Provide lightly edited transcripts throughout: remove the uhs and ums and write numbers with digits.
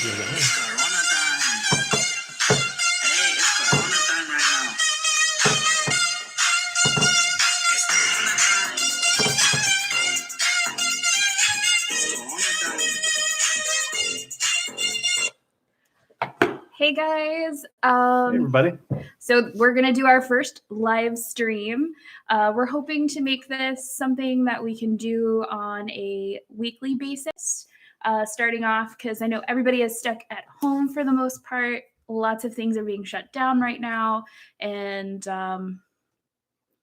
It's Corona time. Hey, it's Corona time right now. It's Corona time. It's Corona time. Hey guys. Hey, everybody. So we're going to do our first live stream. We're hoping to make this something that we can do on a weekly basis, starting off because I know everybody is stuck at home for the most part. Lots of things are being shut down right now, and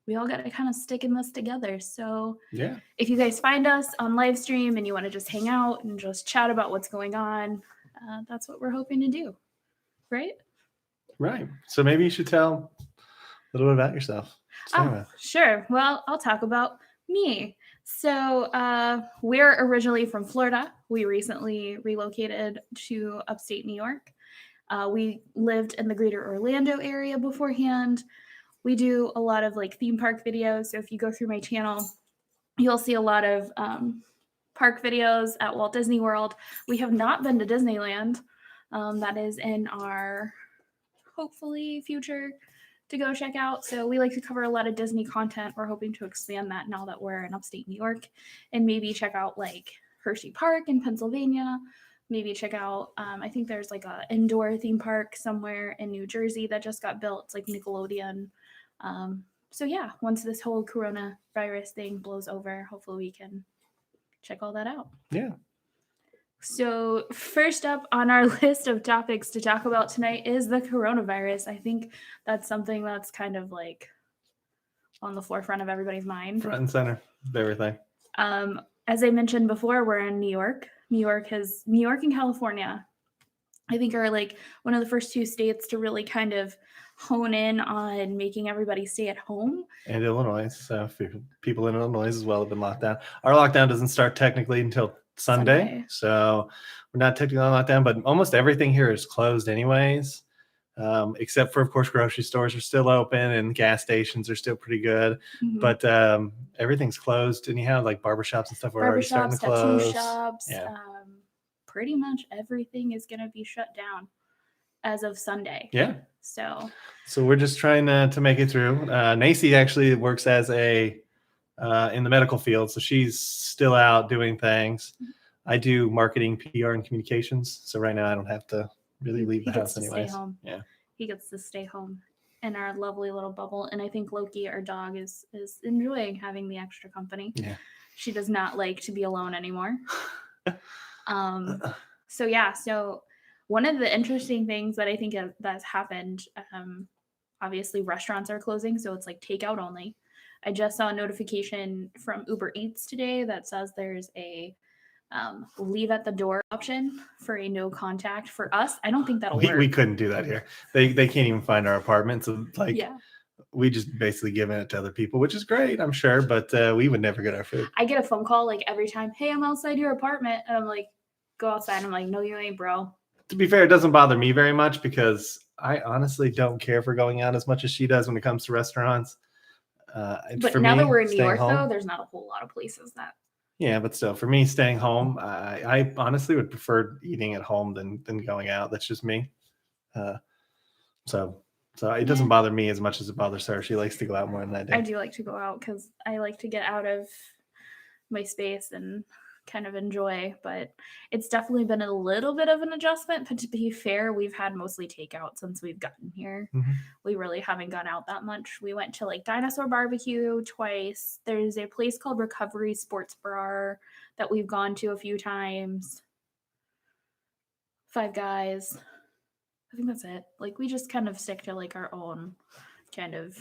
we all got to kind of stick in this together. So Yeah. if you guys find us on live stream and you want to just hang out and just chat about what's going on, that's what we're hoping to do. Right? Right. So maybe you should tell a little bit about yourself. Sure. Well, I'll talk about me. So we're originally from Florida. We recently relocated to upstate New York. We lived in the greater Orlando area beforehand. We do a lot of like theme park videos. So if you go through my channel, you'll see a lot of park videos at Walt Disney World. We have not been to Disneyland. That is in our hopefully future to go check out. So we like to cover a lot of Disney content. We're hoping to expand that now that we're in upstate New York, and maybe check out like Hershey Park in Pennsylvania. Maybe check out, I think there's like a indoor theme park somewhere in New Jersey that just got built. It's like Nickelodeon. So yeah, once this whole coronavirus thing blows over, hopefully we can check all that out. Yeah. So first up on our list of topics to talk about tonight is the coronavirus. I think that's something that's kind of like on the forefront of everybody's mind. Front and center of everything. As I mentioned before, we're in New York. New York and California, I think, are like one of the first two states to really kind of hone in on making everybody stay at home. And Illinois. So people in Illinois as well have been locked down. Our lockdown doesn't start technically until Sunday. So we're not technically on lockdown, but almost everything here is closed anyways. Except for, of course, grocery stores are still open and gas stations are still pretty good. Mm-hmm. But everything's closed. And you have like barbershops and stuff are already starting to close. Tattoo shops. Yeah. Pretty much everything is going to be shut down as of Sunday. Yeah. So we're just trying to make it through. Nacy actually works as in the medical field, so she's still out doing things. I do marketing, PR, and communications. So right now I don't have to really leave the house anyways. Stay home. Yeah. He gets to stay home in our lovely little bubble. And I think Loki, our dog, is enjoying having the extra company. Yeah. She does not like to be alone anymore. So one of the interesting things that I think that's happened, obviously restaurants are closing, so it's like takeout only. I just saw a notification from Uber Eats today that says there's a leave at the door option for a no contact. For us, I don't think that'll work. We couldn't do that here. They can't even find our apartment. So we just basically giving it to other people, which is great, I'm sure, but we would never get our food. I get a phone call like every time, hey, I'm outside your apartment. And I'm like, go outside. I'm like, no, you ain't, bro. To be fair, it doesn't bother me very much because I honestly don't care for going out as much as she does when it comes to restaurants. But for now that we're in New York, though, there's not a whole lot of places that. Yeah, but still, for me, staying home, I honestly would prefer eating at home than going out. That's just me. So it doesn't bother me as much as it bothers her. She likes to go out more than I do. I do like to go out because I like to get out of my space and kind of enjoy, but it's definitely been a little bit of an adjustment. But to be fair, we've had mostly takeout since we've gotten here. Mm-hmm. We really haven't gone out that much. We went to like Dinosaur Barbecue twice. There's a place called Recovery Sports Bar that we've gone to a few times. Five Guys. I think that's it. Like we just kind of stick to like our own kind of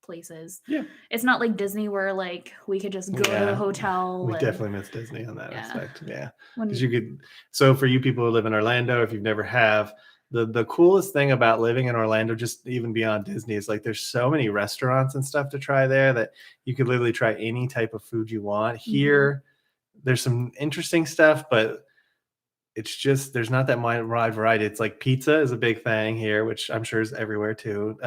places. Yeah. It's not like Disney where like we could just go to the hotel. We definitely miss Disney on that aspect. Yeah. Because you could, so for you people who live in Orlando, if you've never have, the coolest thing about living in Orlando, just even beyond Disney, is like there's so many restaurants and stuff to try there that you could literally try any type of food you want. Here, there's some interesting stuff, but it's just there's not that wide variety. It's like pizza is a big thing here, which I'm sure is everywhere too.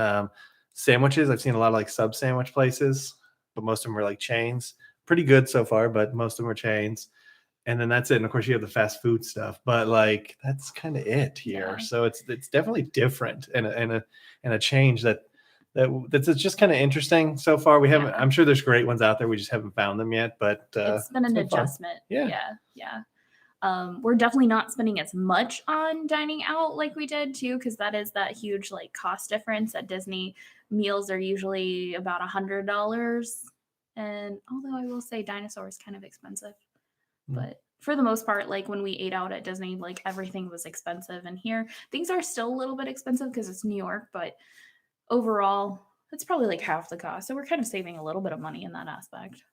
Sandwiches, I've seen a lot of like sub sandwich places, but most of them are like chains. Pretty good so far, but most of them are chains. and then that's it. And of course you have the fast food stuff, but like that's kind of it here. Yeah. So it's definitely different and a change that's just kind of interesting so far. We haven't. I'm sure there's great ones out there. We just haven't found them yet. But it's been an adjustment. Yeah. We're definitely not spending as much on dining out like we did too, because that is that huge like cost difference. At Disney, meals are usually about $100, and although I will say Dinosaur is kind of expensive, but for the most part, like when we ate out at Disney, like everything was expensive, and here things are still a little bit expensive because it's New York, but overall it's probably like half the cost, so we're kind of saving a little bit of money in that aspect.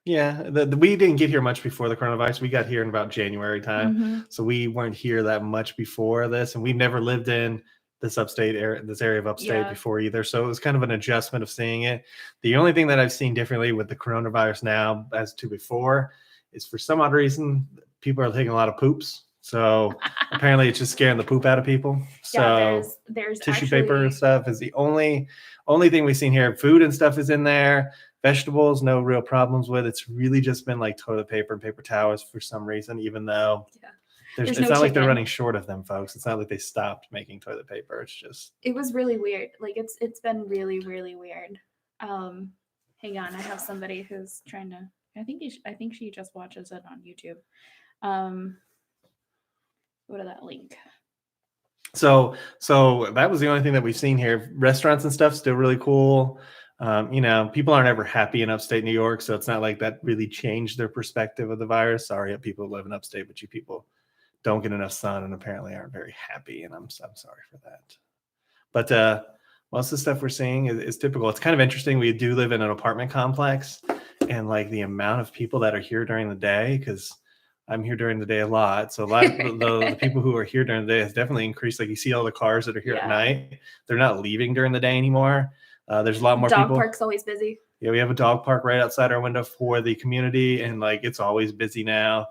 Yeah, we didn't get here much before the coronavirus. We got here in about January time, so we weren't here that much before this, and we've never lived in this area of upstate before either. So it was kind of an adjustment of seeing it. The only thing that I've seen differently with the coronavirus now as to before is, for some odd reason, people are taking a lot of poops. So apparently it's just scaring the poop out of people. So there's tissue paper and stuff is the only thing we've seen here. Food and stuff is in there. Vegetables, no real problems with. It's really just been like toilet paper and paper towels for some reason, even though it's not like they're running short of them, folks. It's not like they stopped making toilet paper. It's just, it was really weird. Like it's been really, really weird. Hang on, I have somebody who's trying to, I think she just watches it on YouTube. Go to that link. So that was the only thing that we've seen here. Restaurants and stuff still really cool. People aren't ever happy in upstate New York, so it's not like that really changed their perspective of the virus. Sorry, people who live in upstate, but you people don't get enough sun and apparently aren't very happy, and I'm sorry for that. But most of the stuff we're seeing is typical. It's kind of interesting. We do live in an apartment complex, and like the amount of people that are here during the day, because I'm here during the day a lot. So a lot of the people who are here during the day has definitely increased. Like you see all the cars that are here at night. They're not leaving during the day anymore. There's a lot more people. Dog park's always busy. Yeah, we have a dog park right outside our window for the community, and like it's always busy now.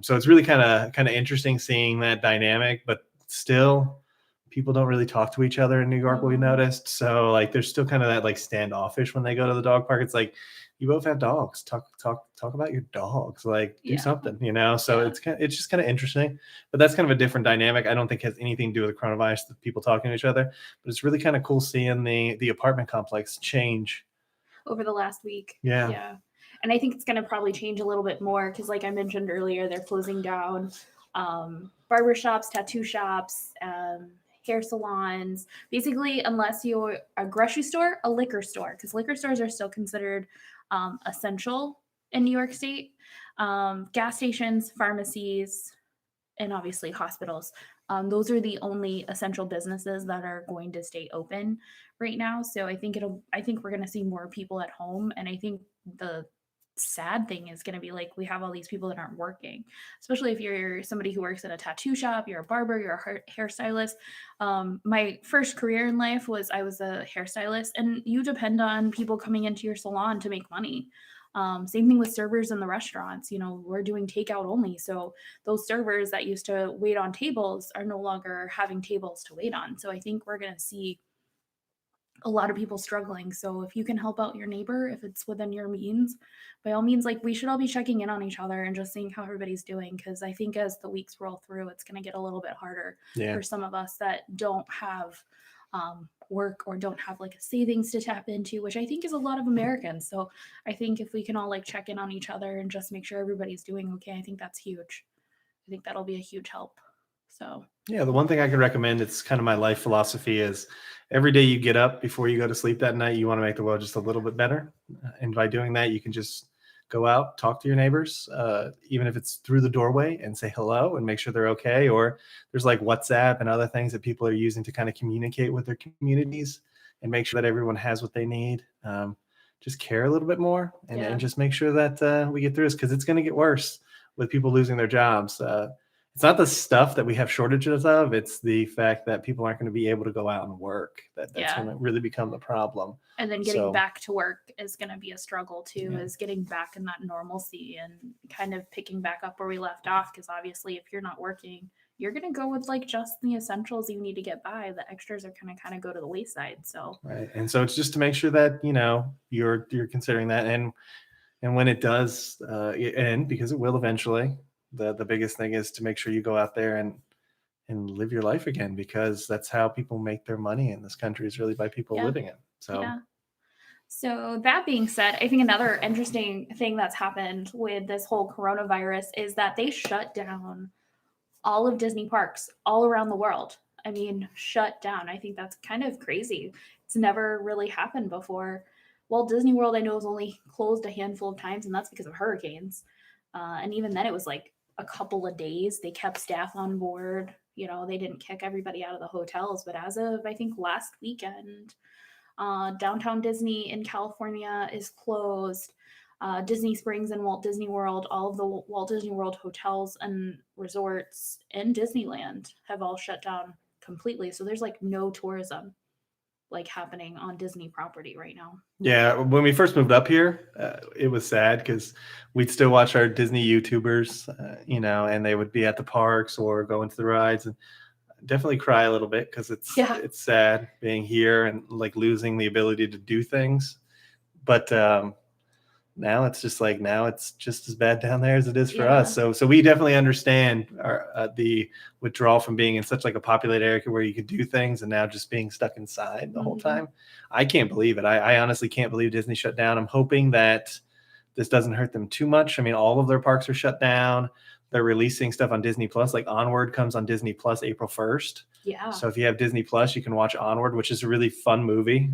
So it's really kind of interesting seeing that dynamic, but still people don't really talk to each other in New York, what we noticed. So like there's still kind of that like standoffish when they go to the dog park. It's like, you both have dogs. Talk about your dogs. Like do something, So it's just kind of interesting. But that's kind of a different dynamic. I don't think it has anything to do with the coronavirus, the people talking to each other. But it's really kind of cool seeing the apartment complex change over the last week. Yeah. And I think it's going to probably change a little bit more because, like I mentioned earlier, they're closing down barber shops, tattoo shops, hair salons, basically, unless you're a grocery store, a liquor store, because liquor stores are still considered essential in New York State. Gas stations, pharmacies, and obviously hospitals. Those are the only essential businesses that are going to stay open right now. So I think we're going to see more people at home. And I think the sad thing is going to be like, we have all these people that aren't working, especially if you're somebody who works at a tattoo shop, you're a barber, you're a hairstylist. My first career in life I was a hairstylist, and you depend on people coming into your salon to make money. Same thing with servers in the restaurants. We're doing takeout only. So those servers that used to wait on tables are no longer having tables to wait on. So I think we're going to see a lot of people struggling. So if you can help out your neighbor, if it's within your means, by all means, like we should all be checking in on each other and just seeing how everybody's doing. Because I think as the weeks roll through, it's going to get a little bit harder for some of us that don't have work or don't have like a savings to tap into, which I think is a lot of Americans. So I think if we can all like check in on each other and just make sure everybody's doing okay, I think that's huge. I think that'll be a huge help. So yeah, the one thing I can recommend, it's kind of my life philosophy, is every day you get up before you go to sleep that night, you want to make the world just a little bit better. And by doing that, you can just go out, talk to your neighbors, even if it's through the doorway, and say hello and make sure they're okay. Or there's like WhatsApp and other things that people are using to kind of communicate with their communities and make sure that everyone has what they need. Just care a little bit more and just make sure that we get through this, because it's going to get worse with people losing their jobs. It's not the stuff that we have shortages of. It's the fact that people aren't going to be able to go out and work. That's going to really become the problem. And then getting back to work is going to be a struggle too, is getting back in that normalcy and kind of picking back up where we left off. Because obviously if you're not working, you're going to go with like just the essentials you need to get by. The extras are going to kind of go to the wayside. So right. And so it's just to make sure that, you're considering that. And And when it does end, because it will eventually, the biggest thing is to make sure you go out there and live your life again, because that's how people make their money in this country, is really by people living it. So yeah. So that being said, I think another interesting thing that's happened with this whole coronavirus is that they shut down all of Disney parks all around the world. I mean, shut down. I think that's kind of crazy. It's never really happened before. Walt Disney World, I know, is only closed a handful of times, and that's because of hurricanes. And even then, it was like a couple of days. They kept staff on board. You know, they didn't kick everybody out of the hotels. But as of, I think, last weekend, Downtown Disney in California is closed. Disney Springs and Walt Disney World, all of the Walt Disney World hotels and resorts in Disneyland have all shut down completely. So there's like no tourism like happening on Disney property right now. Yeah, when we first moved up here, it was sad because we'd still watch our Disney YouTubers, and they would be at the parks or go into the rides, and definitely cry a little bit because it's sad being here and like losing the ability to do things. But now it's just as bad down there as it is for us. So we definitely understand the withdrawal from being in such like a populated area where you could do things, and now just being stuck inside the whole time. I can't believe it. I honestly can't believe Disney shut down. I'm hoping that this doesn't hurt them too much. I mean, all of their parks are shut down. They're releasing stuff on Disney Plus. Like Onward comes on Disney Plus April 1st. Yeah. So if you have Disney Plus, you can watch Onward, which is a really fun movie.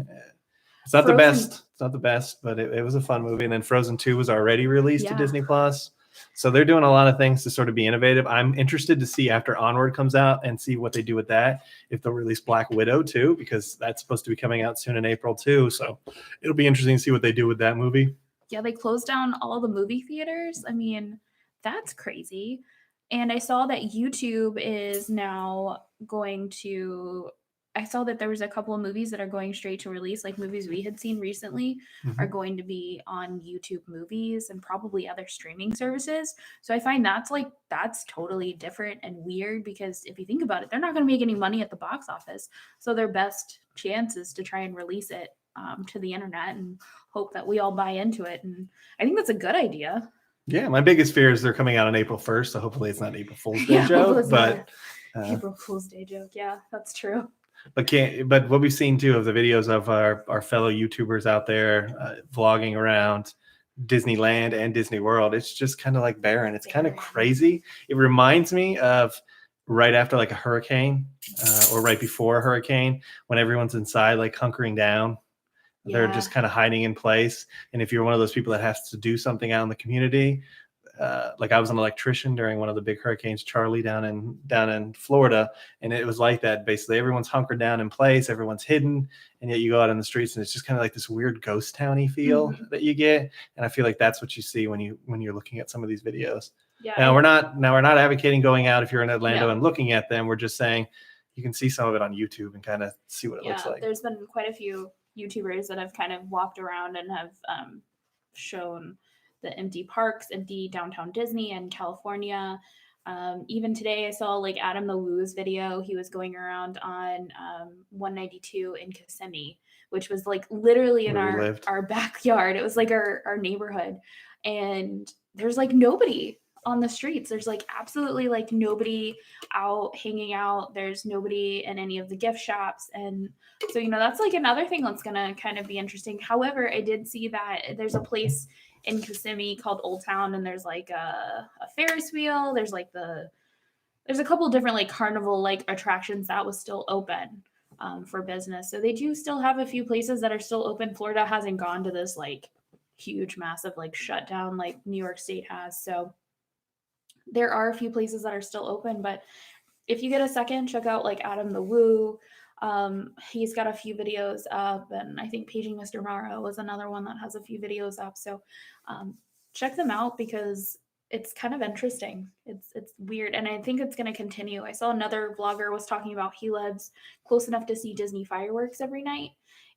It's not the best. It's not the best, but it was a fun movie. And then Frozen 2 was already released to Disney Plus. So they're doing a lot of things to sort of be innovative. I'm interested to see after Onward comes out and see what they do with that. If they'll release Black Widow too, because that's supposed to be coming out soon in April too. So it'll be interesting to see what they do with that movie. Yeah, they closed down all the movie theaters. I mean, that's crazy. And I saw that YouTube is now going to, I saw that there was a couple of movies that are going straight to release, like movies we had seen recently are going to be on YouTube Movies and probably other streaming services. So I find that's totally different and weird, because if you think about it, they're not going to make any money at the box office. So their best chance is to try and release it to the internet and hope that we all buy into it. And I think that's a good idea. Yeah, my biggest fear is they're coming out on April 1st, so hopefully it's not an April Fool's Day joke. But April Fool's Day joke, yeah, that's true. But what we've seen too of the videos of our fellow YouTubers out there vlogging around Disneyland and Disney World, it's just kind of like barren. It's kind of crazy. It reminds me of right after like a hurricane or right before a hurricane, when everyone's inside like hunkering down. They're just kind of hiding in place. And if you're one of those people that has to do something out in the community, like I was an electrician during one of the big hurricanes, Charlie, down in Florida, and it was like that. Basically, everyone's hunkered down in place, everyone's hidden, and yet you go out in the streets, and it's just kind of like this weird ghost towny feel that you get. And I feel like that's what you see when you're looking at some of these videos. Yeah. Now we're not advocating going out if you're in Orlando and looking at them. We're just saying you can see some of it on YouTube and kind of see what it looks like. There's been quite a few YouTubers that have kind of walked around and have shown the empty parks, empty downtown Disney and California. Even today I saw like Adam the Woo's video. He was going around on 192 in Kissimmee, which was like literally in our backyard. It was like our neighborhood, and there's like nobody on the streets. There's like absolutely like nobody out hanging out. There's nobody in any of the gift shops. And so, that's like another thing that's going to kind of be interesting. However, I did see that there's a place in Kissimmee called Old Town, and there's like a Ferris wheel. There's a couple of different like carnival like attractions that was still open for business. So they do still have a few places that are still open. Florida hasn't gone to this like huge, massive like shutdown like New York State has. So there are a few places that are still open, but if you get a second, check out like Adam the Woo. He's got a few videos up, and I think Paging Mr. Morrow was another one that has a few videos up. So check them out, because it's kind of interesting. It's weird, and I think it's going to continue. I saw another vlogger was talking about he lives close enough to see Disney fireworks every night,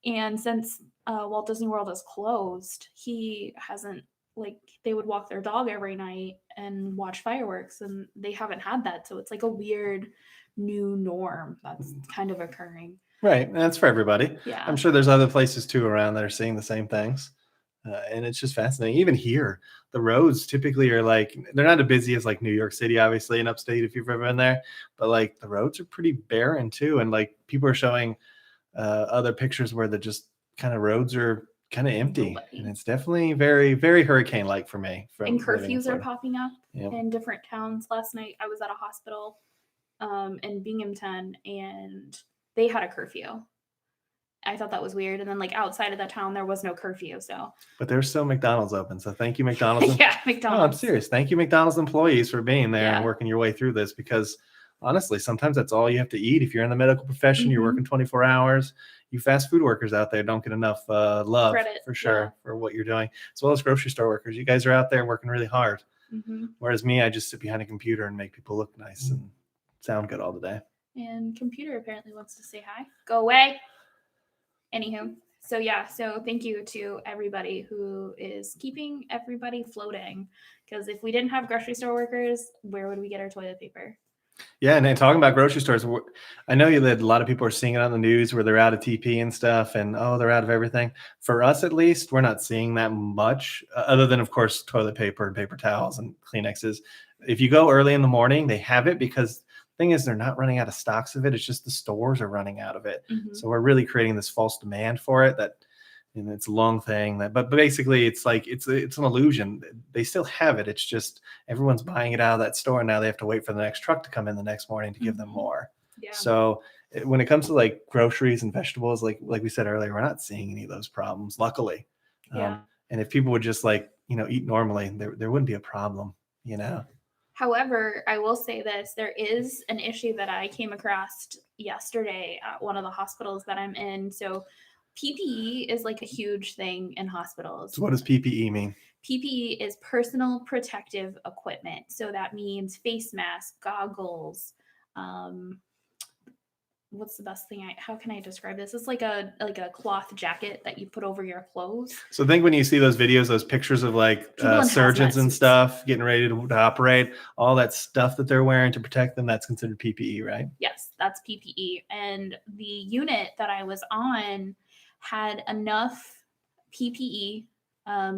and since Walt Disney World is closed, he hasn't, like, they would walk their dog every night and watch fireworks, and they haven't had that. So it's like a weird new norm that's kind of occurring. Right. And that's for everybody. Yeah. I'm sure there's other places too around that are seeing the same things. And it's just fascinating. Even here, the roads typically are like, they're not as busy as like New York City, obviously, in upstate, if you've ever been there, but like the roads are pretty barren too. And like people are showing other pictures where the just kind of roads are kind of empty. And it's definitely very, very hurricane-like for me. And curfews are popping up in different towns. Last night I was at a hospital in Binghamton, and they had a curfew. I thought that was weird. And then like outside of that town, there was no curfew. So, but there's still McDonald's open. So thank you, McDonald's. Yeah, McDonald's. No, I'm serious. Thank you, McDonald's employees, for being there and working your way through this, because honestly, sometimes that's all you have to eat. If you're in the medical profession, you're working 24 hours. You fast food workers out there don't get enough love credit, for sure, for what you're doing, as well as grocery store workers. You guys are out there working really hard. Whereas me, I just sit behind a computer and make people look nice and sound good all the day. And computer apparently wants to say hi. Go away. Anywho, so thank you to everybody who is keeping everybody floating. Because if we didn't have grocery store workers, where would we get our toilet paper? Yeah, and then talking about grocery stores, I know that a lot of people are seeing it on the news where they're out of TP and stuff, and they're out of everything. For us, at least, we're not seeing that much, other than, of course, toilet paper and paper towels and Kleenexes. If you go early in the morning, they have it, because the thing is, they're not running out of stocks of it. It's just the stores are running out of it. So we're really creating this false demand for it that, and it's a long thing but basically it's like, it's an illusion. They still have it. It's just everyone's buying it out of that store. And now they have to wait for the next truck to come in the next morning to give them more. So when it comes to like groceries and vegetables, like we said earlier, we're not seeing any of those problems, luckily. And if people would just like, eat normally, there wouldn't be a problem, However, I will say this, there is an issue that I came across yesterday at one of the hospitals that I'm in. So PPE is like a huge thing in hospitals. So what does PPE mean? PPE is personal protective equipment. So that means face masks, goggles. What's the best thing? How can I describe this? It's like a cloth jacket that you put over your clothes. So think when you see those videos, those pictures of like surgeons and stuff getting ready to operate, all that stuff that they're wearing to protect them, that's considered PPE, right? Yes, that's PPE. And the unit that I was on had enough PPE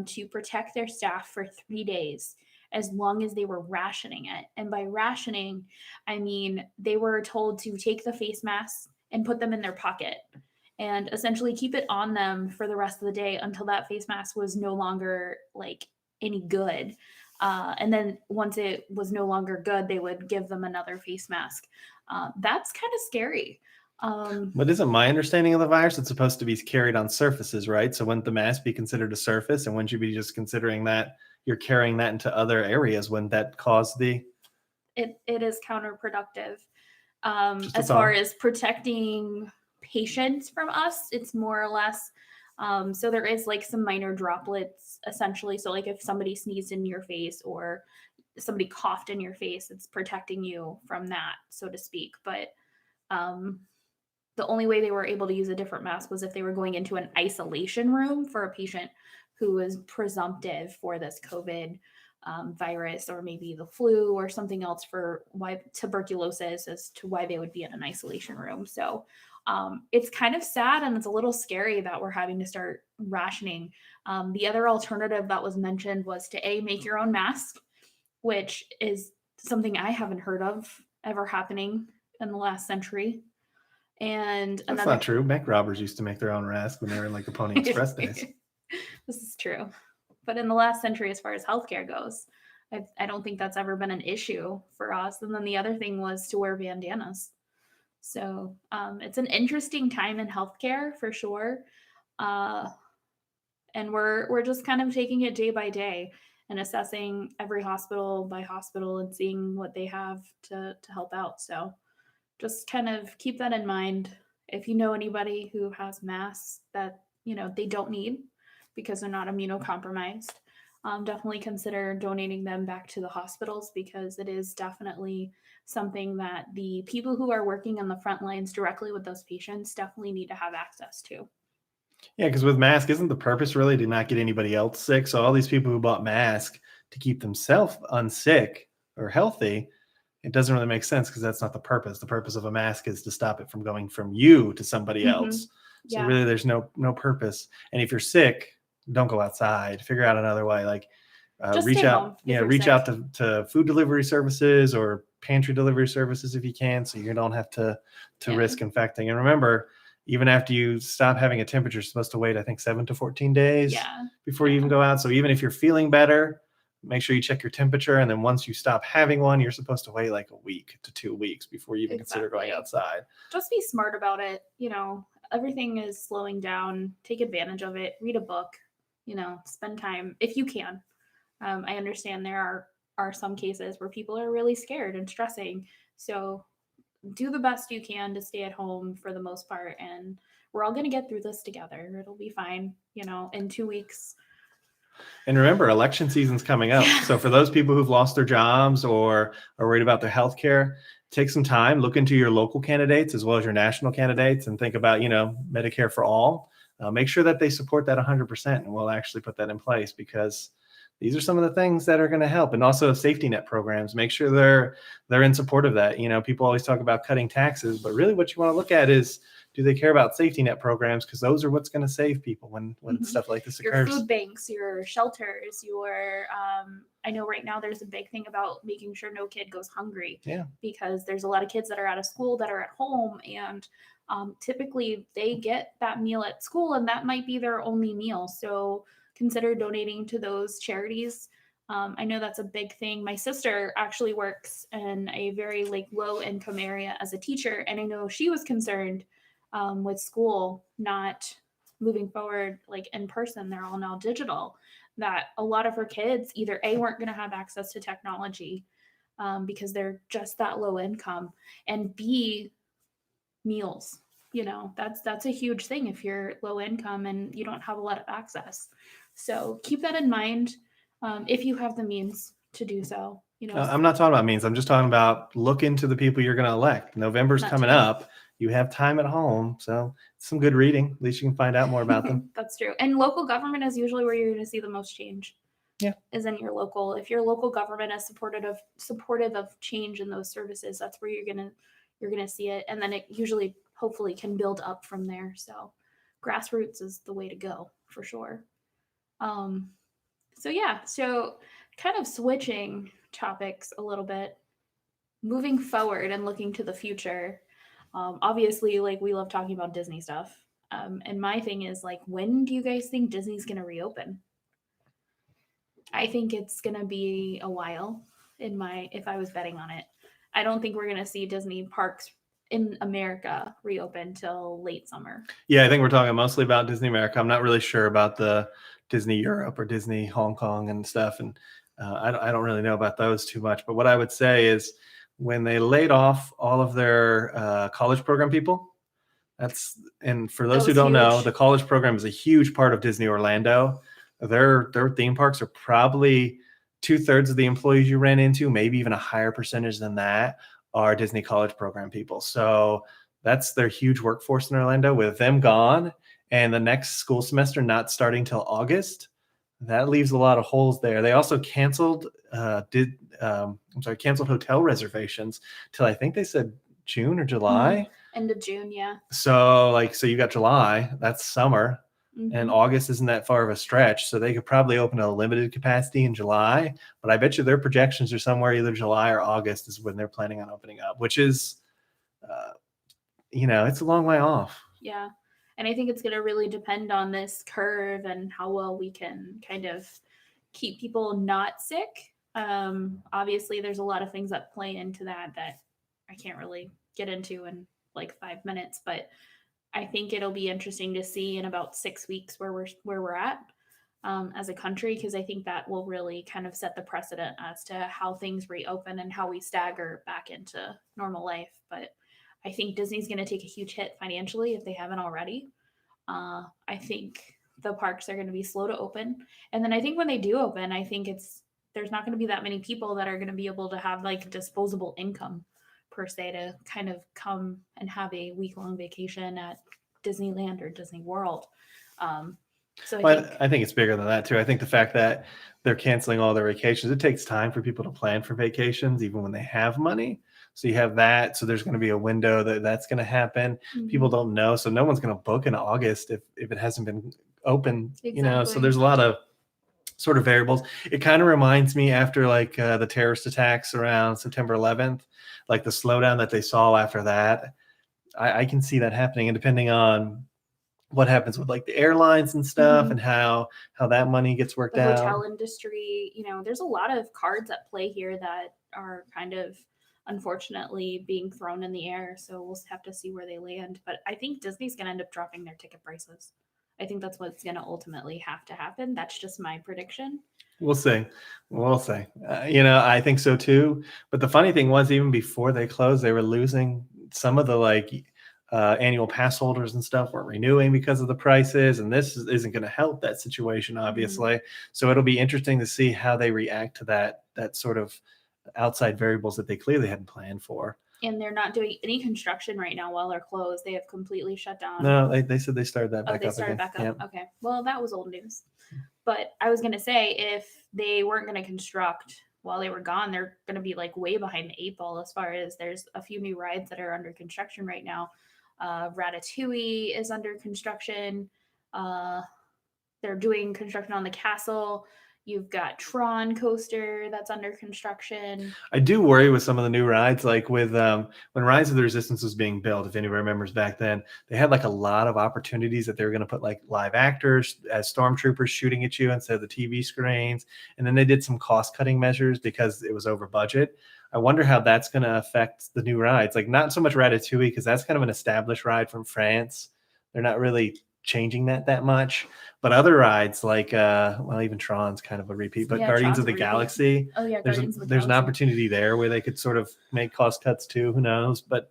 to protect their staff for 3 days, as long as they were rationing it. And by rationing, I mean they were told to take the face masks and put them in their pocket and essentially keep it on them for the rest of the day until that face mask was no longer like any good. And then once it was no longer good, they would give them another face mask. That's kind of scary. But isn't my understanding of the virus, it's supposed to be carried on surfaces, right? So wouldn't the mask be considered a surface? And wouldn't you be just considering that you're carrying that into other areas? Wouldn't that cause the... It is counterproductive. As far as protecting patients from us, it's more or less, so there is like some minor droplets essentially. So like if somebody sneezed in your face or somebody coughed in your face, it's protecting you from that, so to speak. But the only way they were able to use a different mask was if they were going into an isolation room for a patient who was presumptive for this COVID virus, or maybe the flu or something else, for why tuberculosis, as to why they would be in an isolation room. So it's kind of sad, and it's a little scary that we're having to start rationing. The other alternative that was mentioned was to make your own mask, which is something I haven't heard of ever happening in the last century. And that's not true. Bank robbers used to make their own mask when they were in like the Pony Express days. This is true. But in the last century, as far as healthcare goes, I don't think that's ever been an issue for us. And then the other thing was to wear bandanas. So it's an interesting time in healthcare for sure. And we're just kind of taking it day by day and assessing every hospital by hospital and seeing what they have to help out. So just kind of keep that in mind. If you know anybody who has masks that, they don't need because they're not immunocompromised, definitely consider donating them back to the hospitals, because it is definitely something that the people who are working on the front lines directly with those patients definitely need to have access to. Yeah, because with masks, isn't the purpose really to not get anybody else sick? So all these people who bought masks to keep themselves unsick or healthy, it doesn't really make sense, because that's not the purpose. The purpose of a mask is to stop it from going from you to somebody else. So really there's no purpose. And if you're sick, don't go outside. Figure out another way. Like Just reach stay out, home if you're reach sick. out to food delivery services or pantry delivery services if you can, so you don't have to risk infecting. And remember, even after you stop having a temperature, you're supposed to wait, I think, 7 to 14 days before you even go out. So even if you're feeling better, make sure you check your temperature. And then once you stop having one, you're supposed to wait like a week to 2 weeks before you even consider going outside. Just be smart about it. Everything is slowing down. Take advantage of it. Read a book, spend time if you can. I understand there are some cases where people are really scared and stressing. So do the best you can to stay at home for the most part. And we're all going to get through this together. It'll be fine, in 2 weeks. And remember, election season's coming up. So for those people who've lost their jobs or are worried about their health care, take some time, look into your local candidates as well as your national candidates and think about, Medicare for all. Make sure that they support that 100%, and we'll actually put that in place, because these are some of the things that are going to help. And also safety net programs, make sure they're in support of that. People always talk about cutting taxes, but really what you want to look at is, do they care about safety net programs? Because those are what's going to save people when stuff like this occurs. Your food banks, your shelters, I know right now there's a big thing about making sure no kid goes hungry. Yeah. Because there's a lot of kids that are out of school that are at home, and typically they get that meal at school, and that might be their only meal. So consider donating to those charities. I know that's a big thing. My sister actually works in a very low income area as a teacher, and I know she was concerned with school not moving forward in person. They're all now digital, that a lot of her kids either weren't going to have access to technology because they're just that low income, and B, meals. That's a huge thing if you're low income and you don't have a lot of access. So keep that in mind if you have the means to do so. I'm not talking about means. I'm just talking about look into the people you're going to elect. November's coming up. You have time at home, so some good reading. At least you can find out more about them. That's true. And local government is usually where you're going to see the most change. Yeah, is in your local. If your local government is supportive of change in those services, that's where you're gonna see it, and then it usually, hopefully, can build up from there. So, grassroots is the way to go for sure. So kind of switching topics a little bit, moving forward and looking to the future. Obviously, we love talking about Disney stuff. And my thing is, when do you guys think Disney's going to reopen? I think it's going to be a while if I was betting on it. I don't think we're going to see Disney parks in America reopen till late summer. Yeah, I think we're talking mostly about Disney America. I'm not really sure about the Disney Europe or Disney Hong Kong and stuff. And I don't really know about those too much. But what I would say is, when they laid off all of their college program people, and for those who don't know, the college program is a huge part of Disney Orlando. Their theme parks are probably 2/3 of the employees you ran into, maybe even a higher percentage than that, are Disney college program people. So that's their huge workforce in Orlando. With them gone and the next school semester not starting till August, that leaves a lot of holes there. They also canceled hotel reservations till I think they said June or July. End of June, yeah. So you got July, that's summer. And August isn't that far of a stretch. So they could probably open a limited capacity in July. But I bet you their projections are somewhere either July or August is when they're planning on opening up, which is, it's a long way off. Yeah. And I think it's going to really depend on this curve and how well we can kind of keep people not sick. Obviously, there's a lot of things that play into that I can't really get into in 5 minutes, but I think it'll be interesting to see in about 6 weeks where we're at as a country, because I think that will really kind of set the precedent as to how things reopen and how we stagger back into normal life. But I think Disney's going to take a huge hit financially if they haven't already. I think the parks are going to be slow to open. And then I think when they do open, I think there's not going to be that many people that are going to be able to have disposable income per se to kind of come and have a week-long vacation at Disneyland or Disney World. I think it's bigger than that too. I think the fact that they're canceling all their vacations, it takes time for people to plan for vacations, even when they have money. So you have that. So there's going to be a window that's going to happen. Mm-hmm. People don't know. So no one's going to book in August if it hasn't been open, so Exactly. there's a lot of sort of variables. It kind of reminds me after like the terrorist attacks around September 11th, like the slowdown that they saw after that. I can see that happening, and depending on what happens with like the airlines and stuff and how that money gets worked The out. hotel industry, there's a lot of cards at play here that are kind of unfortunately being thrown in the air. So we'll have to see where they land. But I think Disney's going to end up dropping their ticket prices. I think that's what's going to ultimately have to happen. That's just my prediction. We'll see. I think so too. But the funny thing was, even before they closed, they were losing some of the like annual pass holders and stuff weren't renewing because of the prices. And this isn't going to help that situation, obviously. So it'll be interesting to see how they react to that sort of outside variables that they clearly hadn't planned for. And they're not doing any construction right now while they're closed. They have completely shut down. No, they said they started that back up. They started again. back up. Yep. Okay. Well, that was old news. But I was going to say, if they weren't going to construct while they were gone, they're going to be like way behind the 8 ball as far as there's a few new rides that are under construction right now. Ratatouille is under construction. They're doing construction on the castle. You've got Tron coaster that's under construction. I do worry with some of the new rides, like with when Rise of the Resistance was being built, if anybody remembers back then, they had like a lot of opportunities that they were going to put like live actors as stormtroopers shooting at you instead of the TV screens. And then they did some cost cutting measures because it was over budget. I wonder how that's going to affect the new rides. Like not so much Ratatouille, because that's kind of an established ride from France. They're not really changing that much, but other rides like even Tron's kind of a repeat, but Guardians of the Galaxy, there's an opportunity there where they could sort of make cost cuts too. Who knows? But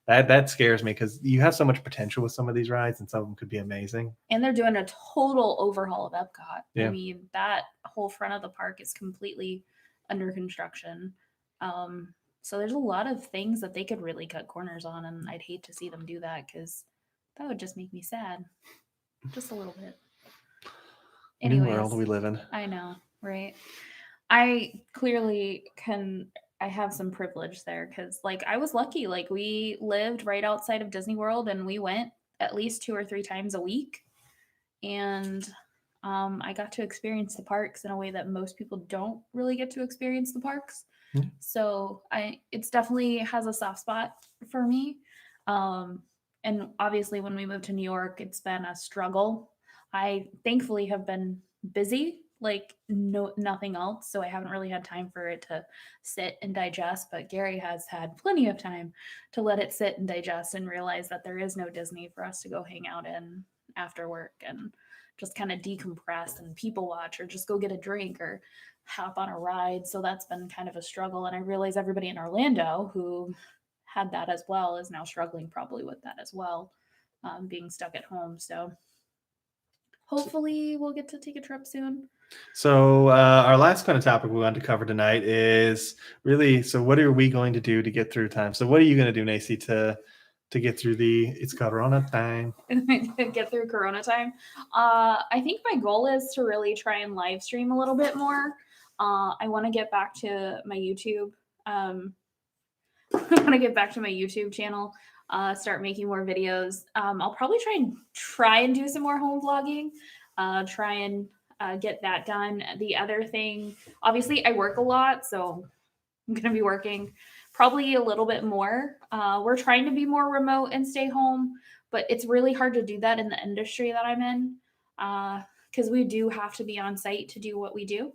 that scares me because you have so much potential with some of these rides, and some of them could be amazing. And they're doing a total overhaul of Epcot. Yeah. I mean, that whole front of the park is completely under construction. So there's a lot of things that they could really cut corners on, and I'd hate to see them do that because that would just make me sad. Just a little bit. Anyways, new world we live in. I know, right? I clearly I have some privilege there because like I was lucky. Like we lived right outside of Disney World and we went at least 2 or 3 times a week. And I got to experience the parks in a way that most people don't really get to experience the parks. Mm-hmm. So it's definitely has a soft spot for me. And obviously when we moved to New York, it's been a struggle. I thankfully have been busy, like nothing else. So I haven't really had time for it to sit and digest, but Gary has had plenty of time to let it sit and digest and realize that there is no Disney for us to go hang out in after work and just kind of decompress and people watch or just go get a drink or hop on a ride. So that's been kind of a struggle. And I realize everybody in Orlando who had that as well is now struggling probably with that as well, being stuck at home. So hopefully we'll get to take a trip soon. So our last kind of topic we wanted to cover tonight is really, so what are we going to do to get through time? So what are you going to do, Nacy, to get through it's Corona time? Get through Corona time? I think my goal is to really try and live stream a little bit more. I want to get back to my YouTube. I want to get back to my YouTube channel, start making more videos. I'll probably try and do some more home vlogging, try and get that done. The other thing, obviously I work a lot, so I'm going to be working probably a little bit more. We're trying to be more remote and stay home, but it's really hard to do that in the industry that I'm in because we do have to be on site to do what we do.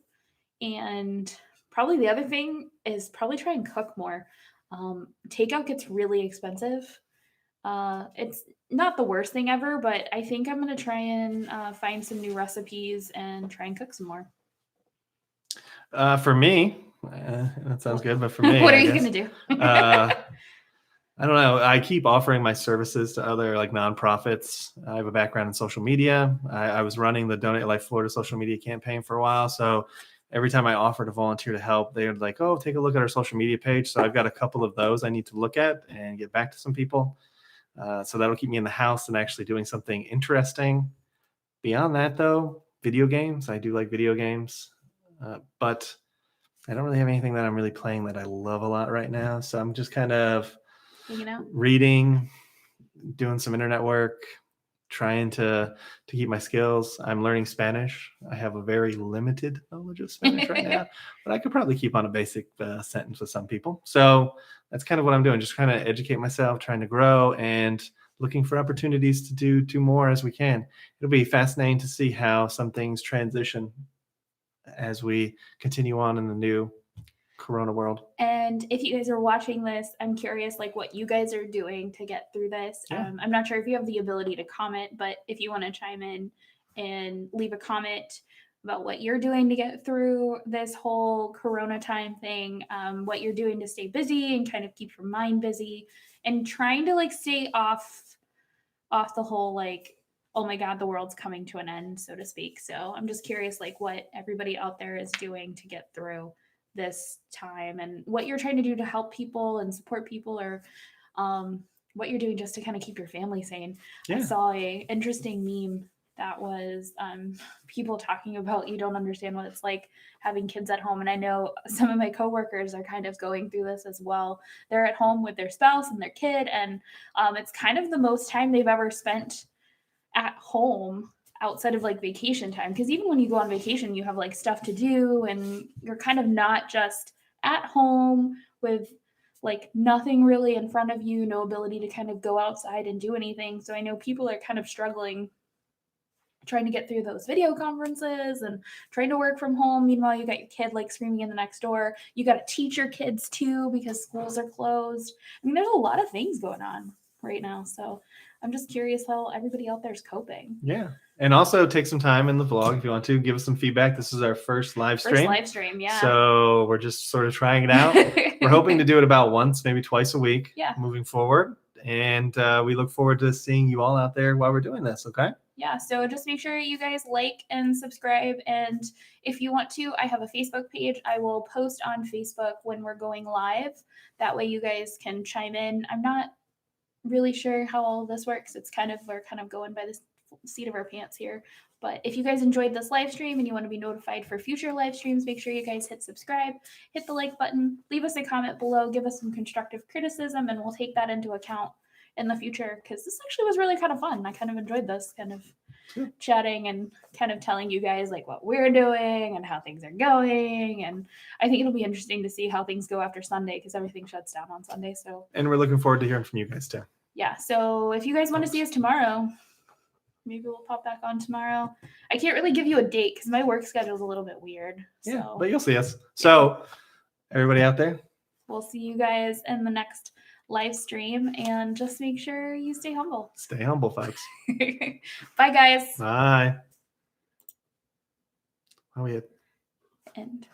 And probably the other thing is probably try and cook more. Takeout gets really expensive. It's not the worst thing ever, but I think I'm going to try and find some new recipes and try and cook some more. For me, that sounds good, but for me, what are you going to do? I don't know. I keep offering my services to other like nonprofits. I have a background in social media. I was running the Donate Life Florida social media campaign for a while. So every time I offer to volunteer to help, they're like, oh, take a look at our social media page. So I've got a couple of those I need to look at and get back to some people. So that'll keep me in the house and actually doing something interesting. Beyond that, though, video games. I do like video games, but I don't really have anything that I'm really playing that I love a lot right now. So I'm just kind of reading, doing some internet work, trying to keep my skills. I'm learning Spanish. I have a very limited knowledge of Spanish right now, but I could probably keep on a basic sentence with some people. So that's kind of what I'm doing, just trying to educate myself, trying to grow, and looking for opportunities to do more as we can. It'll be fascinating to see how some things transition as we continue on in the new Corona world. And if you guys are watching this, I'm curious like what you guys are doing to get through this. Yeah. I'm not sure if you have the ability to comment, but if you want to chime in and leave a comment about what you're doing to get through this whole Corona time thing, what you're doing to stay busy and kind of keep your mind busy and trying to like stay off the whole like, oh my God, the world's coming to an end, so to speak. So I'm just curious like what everybody out there is doing to get through this time and what you're trying to do to help people and support people, or what you're doing just to kind of keep your family sane. Yeah. I saw a interesting meme that was people talking about you don't understand what it's like having kids at home. And I know some of my coworkers are kind of going through this as well. They're at home with their spouse and their kid, and it's kind of the most time they've ever spent at home outside of like vacation time, because even when you go on vacation you have like stuff to do and you're kind of not just at home with like nothing really in front of you, no ability to kind of go outside and do anything. So I know people are kind of struggling trying to get through those video conferences and trying to work from home. Meanwhile, you got your kid like screaming in the next door. You got to teach your kids too because schools are closed. I mean, there's a lot of things going on right now. So I'm just curious how everybody out there is coping. Yeah. And also take some time in the vlog if you want to give us some feedback. This is our first live stream. Yeah. So we're just sort of trying it out. We're hoping to do it about once, maybe twice a week moving forward. And we look forward to seeing you all out there while we're doing this. Okay. Yeah. So just make sure you guys like and subscribe. And if you want to, I have a Facebook page. I will post on Facebook when we're going live. That way you guys can chime in. I'm not really sure how all this works. We're kind of going by the seat of our pants here. But if you guys enjoyed this live stream and you want to be notified for future live streams, make sure you guys hit subscribe, hit the like button, leave us a comment below, give us some constructive criticism, and we'll take that into account in the future, because this actually was really kind of fun. I kind of enjoyed this kind of chatting and kind of telling you guys like what we're doing and how things are going. And I think it'll be interesting to see how things go after Sunday, because everything shuts down on Sunday. And we're looking forward to hearing from you guys too. Yeah. So if you guys want to see us tomorrow, maybe we'll pop back on tomorrow. I can't really give you a date because my work schedule is a little bit weird. Yeah, but you'll see us. So everybody out there, we'll see you guys in the next live stream, and just make sure you stay humble. Stay humble, folks. Bye, guys. Bye. How are we at? End.